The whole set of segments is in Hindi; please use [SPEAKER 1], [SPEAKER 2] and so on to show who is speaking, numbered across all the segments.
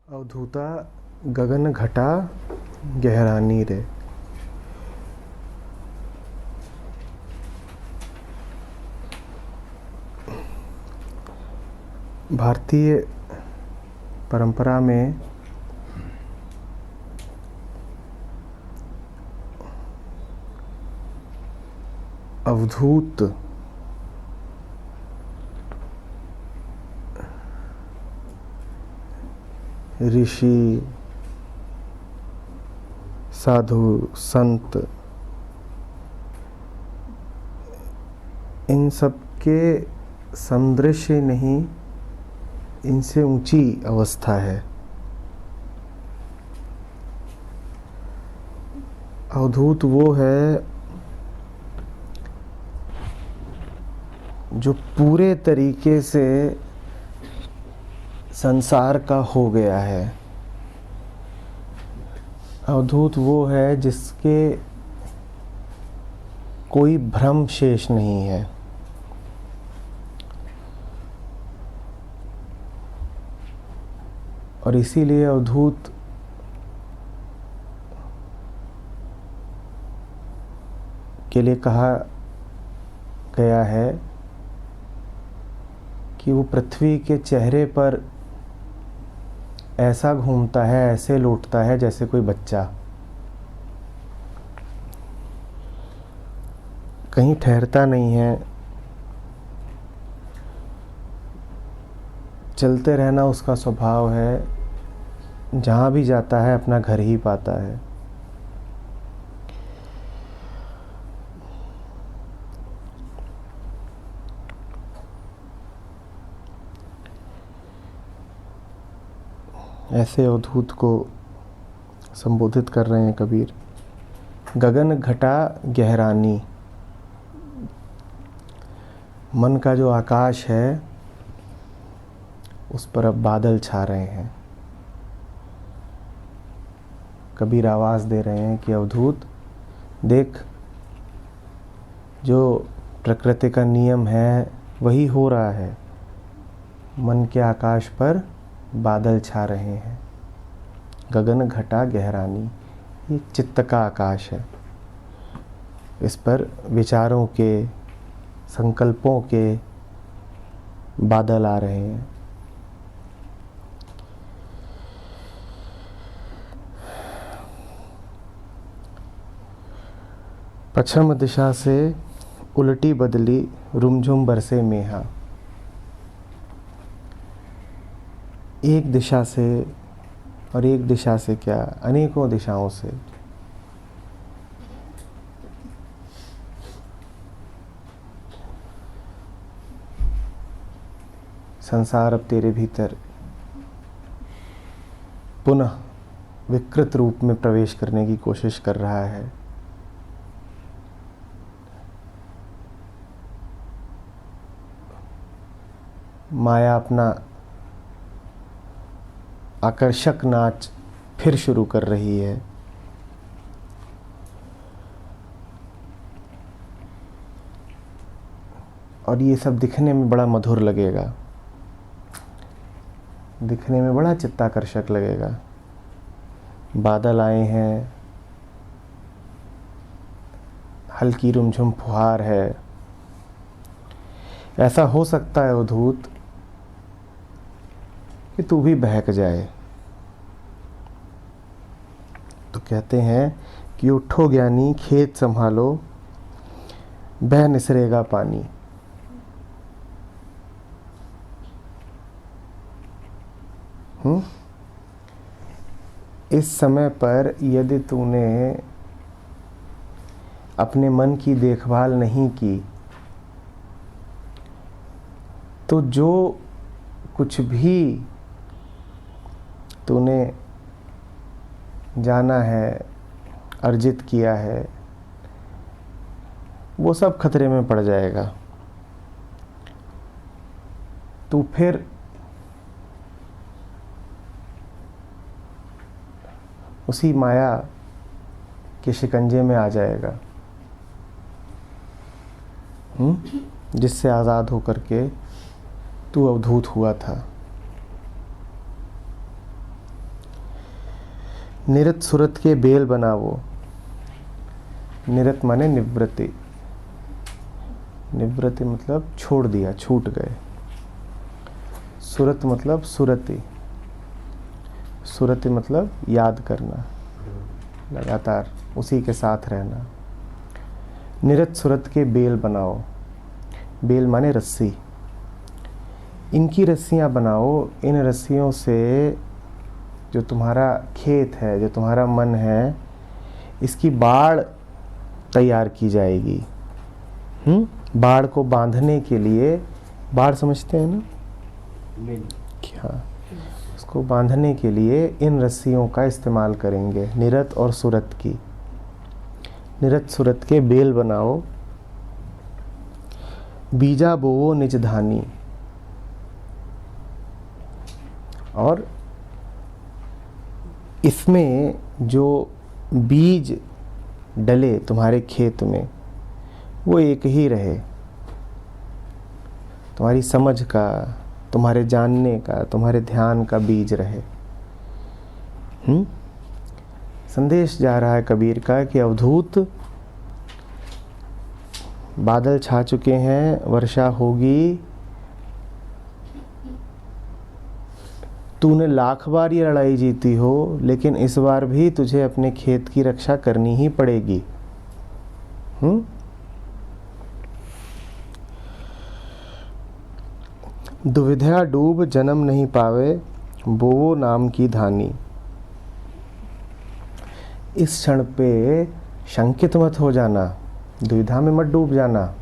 [SPEAKER 1] अवधूता गगन घटा गहरानी रे। भारतीय परंपरा में अवधूत ऋषि, साधु, संत, इन सब के समदृश्य नहीं, इनसे ऊंची अवस्था है। अवधूत वो है जो पूरे तरीके से संसार का हो गया है। अवधूत वो है जिसके कोई भ्रम शेष नहीं है। और इसीलिए अवधूत के लिए कहा गया है कि वो पृथ्वी के चेहरे पर ऐसा घूमता है, ऐसे लौटता है जैसे कोई बच्चा। कहीं ठहरता नहीं है, चलते रहना उसका स्वभाव है। जहाँ भी जाता है अपना घर ही पाता है। ऐसे अवधूत को संबोधित कर रहे हैं कबीर। गगन घटा गहरानी, मन का जो आकाश है उस पर अब बादल छा रहे हैं। कबीर आवाज़ दे रहे हैं कि अवधूत देख, जो प्रकृति का नियम है वही हो रहा है। मन के आकाश पर बादल छा रहे हैं। गगन घटा गहरानी, ये चित्त का आकाश है। इस पर विचारों के, संकल्पों के बादल आ रहे हैं। पश्चिम दिशा से उल्टी बदली रुमझुम बरसे मेहा। एक दिशा से, और एक दिशा से क्या, अनेकों दिशाओं से संसार अब तेरे भीतर पुनः विकृत रूप में प्रवेश करने की कोशिश कर रहा है। माया अपना आकर्षक नाच फिर शुरू कर रही है। और ये सब दिखने में बड़ा मधुर लगेगा, दिखने में बड़ा चित्ताकर्षक लगेगा। बादल आए हैं, हल्की रुमझुम फुहार है। ऐसा हो सकता है अवधूत कि तू भी बहक जाए। तो कहते हैं कि उठो ज्ञानी खेत संभालो, बह निसरेगा पानी। इस समय पर यदि तूने अपने मन की देखभाल नहीं की तो जो कुछ भी तूने जाना है, अर्जित किया है, वो सब खतरे में पड़ जाएगा। तू फिर उसी माया के शिकंजे में आ जाएगा, जिससे आज़ाद होकर के तू अवधूत हुआ था। निरत सुरत के बेल बनावो। निरत माने निवृत्ति, निवृत्ति मतलब छोड़ दिया, छूट गए। सुरत मतलब सुरति, सुरति मतलब याद करना, लगातार उसी के साथ रहना। निरत सुरत के बेल बनाओ। बेल माने रस्सी। इनकी रस्सियाँ बनाओ। इन रस्सियों से जो तुम्हारा खेत है, जो तुम्हारा मन है, इसकी बाड़ तैयार की जाएगी। बाड़ को बांधने के लिए, बाड़ समझते हैं ना क्या, उसको बांधने के लिए इन रस्सियों का इस्तेमाल करेंगे। निरत और सुरत की। निरत सुरत के बेल बनाओ। बीजा बोवो निज धानी। और इसमें जो बीज डले तुम्हारे खेत में वो एक ही रहे, तुम्हारी समझ का, तुम्हारे जानने का, तुम्हारे ध्यान का बीज रहे। संदेश जा रहा है कबीर का कि अवधूत, बादल छा चुके हैं, वर्षा होगी, तूने लाख बार ये लड़ाई जीती हो, लेकिन इस बार भी तुझे अपने खेत की रक्षा करनी ही पड़ेगी। दुविधा डूब जन्म नहीं पावे, बोवो नाम की धानी। इस क्षण पे शंकित मत हो जाना, दुविधा में मत डूब जाना।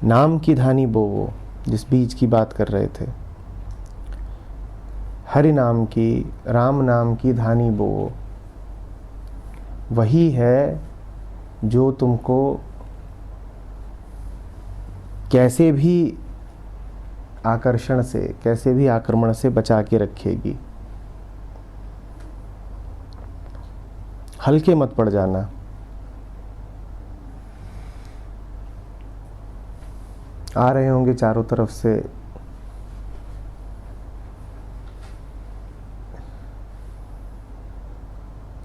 [SPEAKER 1] नाम की धानी बोवो, जिस बीज की बात कर रहे थे, हरि नाम की, राम नाम की धानी बोवो। वही है जो तुमको कैसे भी आकर्षण से, कैसे भी आक्रमण से बचा के रखेगी। हल्के मत पड़ जाना। आ रहे होंगे चारों तरफ से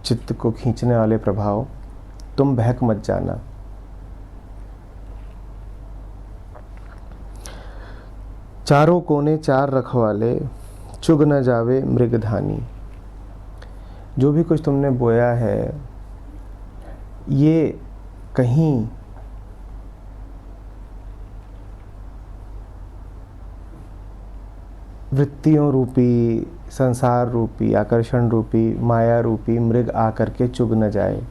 [SPEAKER 1] चित्त को खींचने वाले प्रभाव, तुम बहक मत जाना। चारों कोने चार रखवाले, चुग न जावे मृगधानी। जो भी कुछ तुमने बोया है, ये कहीं वृत्तियों रूपी, संसार रूपी, आकर्षण रूपी, माया रूपी मृग आकर के चुग न जाए।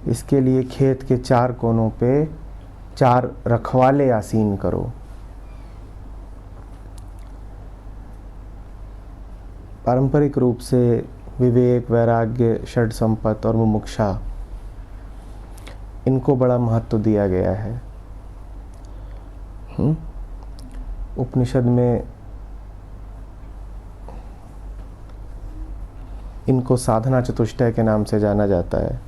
[SPEAKER 1] इसके लिए खेत के चार कोनों पे चार रखवाले आसीन करो। पारंपरिक रूप से विवेक, वैराग्य, षड संपत्ति और मुमुक्षा, इनको बड़ा महत्व दिया गया है। उपनिषद में इनको साधना चतुष्टय के नाम से जाना जाता है।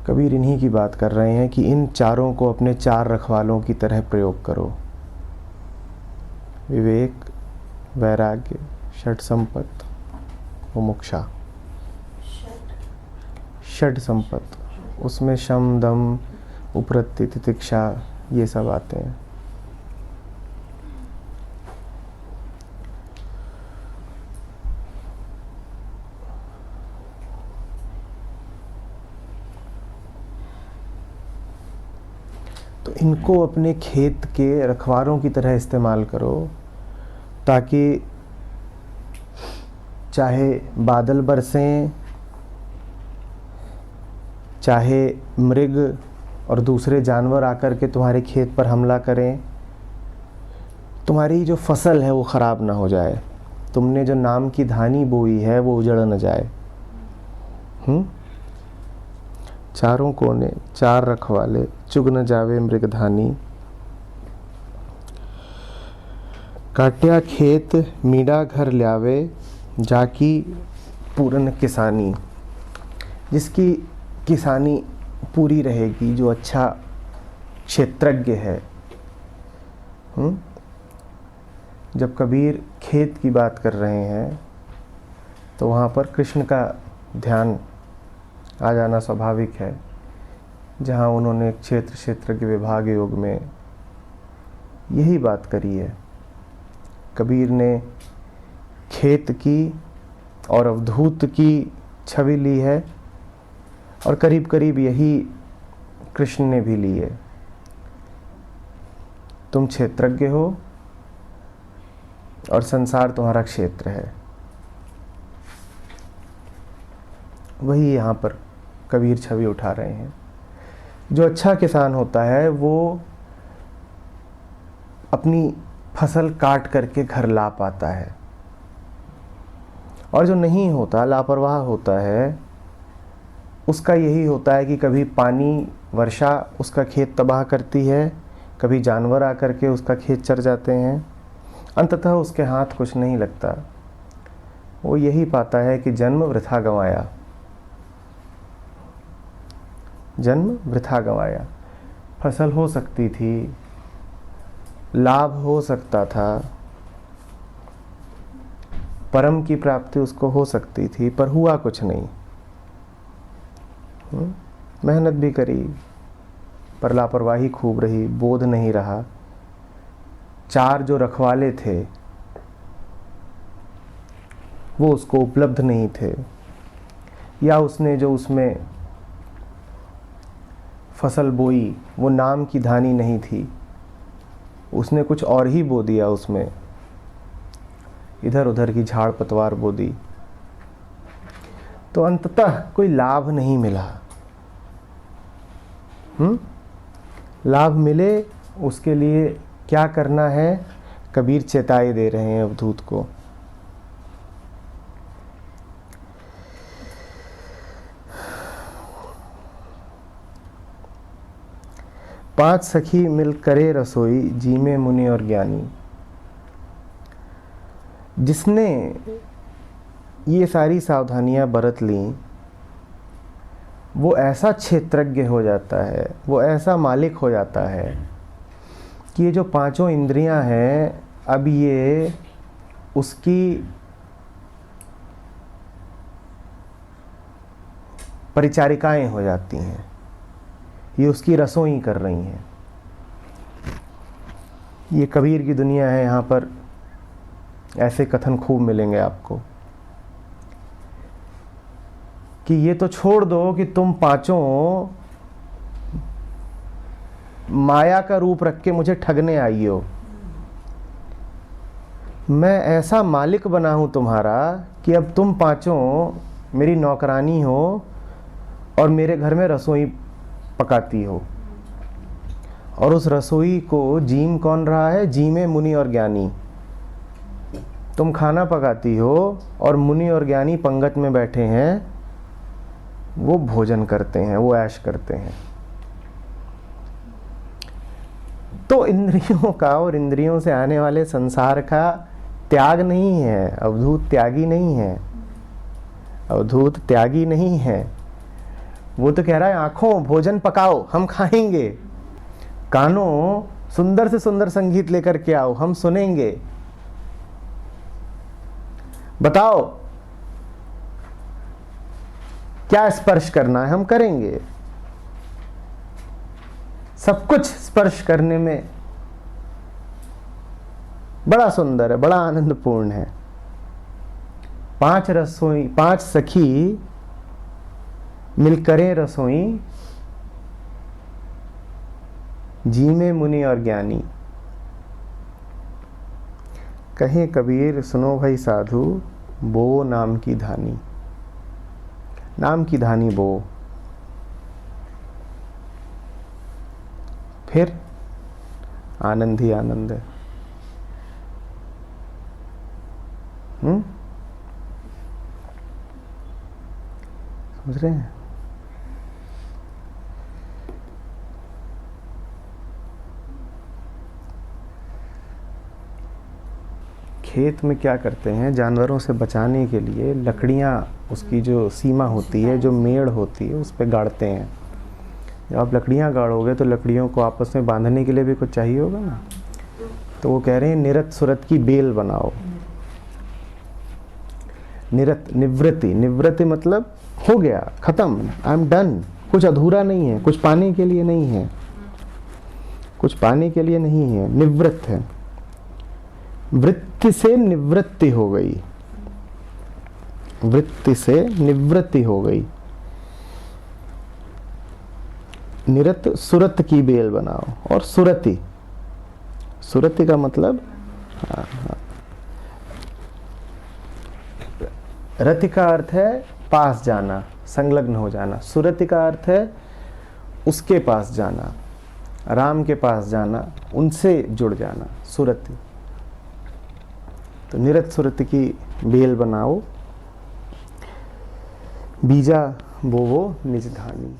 [SPEAKER 1] कबीर इन्हीं की बात कर रहे हैं कि इन चारों को अपने चार रखवालों की तरह प्रयोग करो। विवेक, वैराग्य, षड संपत्ति, मुमुक्षा। षड संपत्ति, उसमें शम, दम, उपरति, तितिक्षा, ये सब आते हैं। तो इनको अपने खेत के रखवालों की तरह इस्तेमाल करो, ताकि चाहे बादल बरसें, चाहे मृग और दूसरे जानवर आकर के तुम्हारे खेत पर हमला करें, तुम्हारी जो फसल है वो ख़राब ना हो जाए, तुमने जो नाम की धानी बोई है वो उजड़ न जाए। चारों कोने चार रखवाले, चुग न जावे मृगधानी। काट्या खेत मीडा घर ल्यावे, जाकी पूरन किसानी। जिसकी किसानी पूरी रहेगी, जो अच्छा क्षेत्रज्ञ है। जब कबीर खेत की बात कर रहे हैं तो वहाँ पर कृष्ण का ध्यान आ जाना स्वाभाविक है। जहाँ उन्होंने क्षेत्र क्षेत्र के विभाग योग में यही बात करी है। कबीर ने खेत की और अवधूत की छवि ली है और करीब करीब यही कृष्ण ने भी ली है। तुम क्षेत्रज्ञ हो और संसार तुम्हारा क्षेत्र है। वही यहाँ पर कबीर छवि उठा रहे हैं। जो अच्छा किसान होता है वो अपनी फसल काट करके घर ला पाता है, और जो नहीं होता, लापरवाह होता है, उसका यही होता है कि कभी पानी, वर्षा उसका खेत तबाह करती है, कभी जानवर आकर के उसका खेत चर जाते हैं, अंततः उसके हाथ कुछ नहीं लगता। वो यही पाता है कि जन्म वृथा गंवाया, जन्म वृथा गंवाया। फसल हो सकती थी, लाभ हो सकता था, परम की प्राप्ति उसको हो सकती थी, पर हुआ कुछ नहीं। मेहनत भी करी पर लापरवाही खूब रही, बोध नहीं रहा। चार जो रखवाले थे वो उसको उपलब्ध नहीं थे, या उसने जो उसमें फसल बोई वो नाम की धानी नहीं थी, उसने कुछ और ही बो दिया, उसमें इधर उधर की झाड़ पतवार बो दी, तो अंततः कोई लाभ नहीं मिला। लाभ मिले उसके लिए क्या करना है, कबीर चेताए दे रहे हैं अवधूत को। पांच सखी मिल करे रसोई, जी में मुनि और ज्ञानी। जिसने ये सारी सावधानियां बरत ली वो ऐसा क्षेत्रज्ञ हो जाता है, वो ऐसा मालिक हो जाता है कि ये जो पांचों इंद्रियां हैं अब ये उसकी परिचारिकाएं हो जाती हैं, ये उसकी रसोई कर रही हैं। ये कबीर की दुनिया है। यहाँ पर ऐसे कथन खूब मिलेंगे आपको कि ये तो छोड़ दो कि तुम पांचों माया का रूप रख के मुझे ठगने आई हो, मैं ऐसा मालिक बना हूं तुम्हारा कि अब तुम पांचों मेरी नौकरानी हो और मेरे घर में रसोई पकाती हो। और उस रसोई को जीम कौन रहा है? जीमे मुनि और ज्ञानी। तुम खाना पकाती हो और मुनि और ज्ञानी पंगत में बैठे हैं, वो भोजन करते हैं, वो ऐश करते हैं। तो इंद्रियों का और इंद्रियों से आने वाले संसार का त्याग नहीं है। अवधूत त्यागी नहीं है, अवधूत त्यागी नहीं है। वो तो कह रहा है आंखों भोजन पकाओ, हम खाएंगे। कानों सुंदर से सुंदर संगीत लेकर के आओ, हम सुनेंगे। बताओ क्या स्पर्श करना है, हम करेंगे। सब कुछ स्पर्श करने में बड़ा सुंदर है, बड़ा आनंदपूर्ण है। पांच रसोई, पांच सखी मिल करें रसोई, जी में मुनि और ज्ञानी। कहे कबीर सुनो भाई साधु, बो नाम की धानी। नाम की धानी बो, फिर आनंद ही आनंद है। समझ रहे हैं? खेत में क्या करते हैं, जानवरों से बचाने के लिए लकड़ियाँ, उसकी जो सीमा होती है, जो मेड़ होती है, उस पर गाड़ते हैं। जब आप लकड़ियाँ गाड़ोगे तो लकड़ियों को आपस में बांधने के लिए भी कुछ चाहिए होगा ना। तो वो कह रहे हैं निरत सुरत की बेल बनाओ। निरत, निवृत्ति, निवृत्ति मतलब हो गया, खत्म, आई एम डन, कुछ अधूरा नहीं है, कुछ पाने के लिए नहीं है, कुछ पाने के लिए नहीं है, निवृत्त है। वृत्ति से निवृत्ति हो गई, वृत्ति से निवृत्ति हो गई। निरत सुरत की बेल बनाओ, और सुरति, सुरति का मतलब रति का अर्थ है पास जाना, संलग्न हो जाना। सुरति का अर्थ है उसके पास जाना, राम के पास जाना, उनसे जुड़ जाना, सुरति। तो निरत सुरति की बेल बनाओ, बीजा बोवो निज धानी।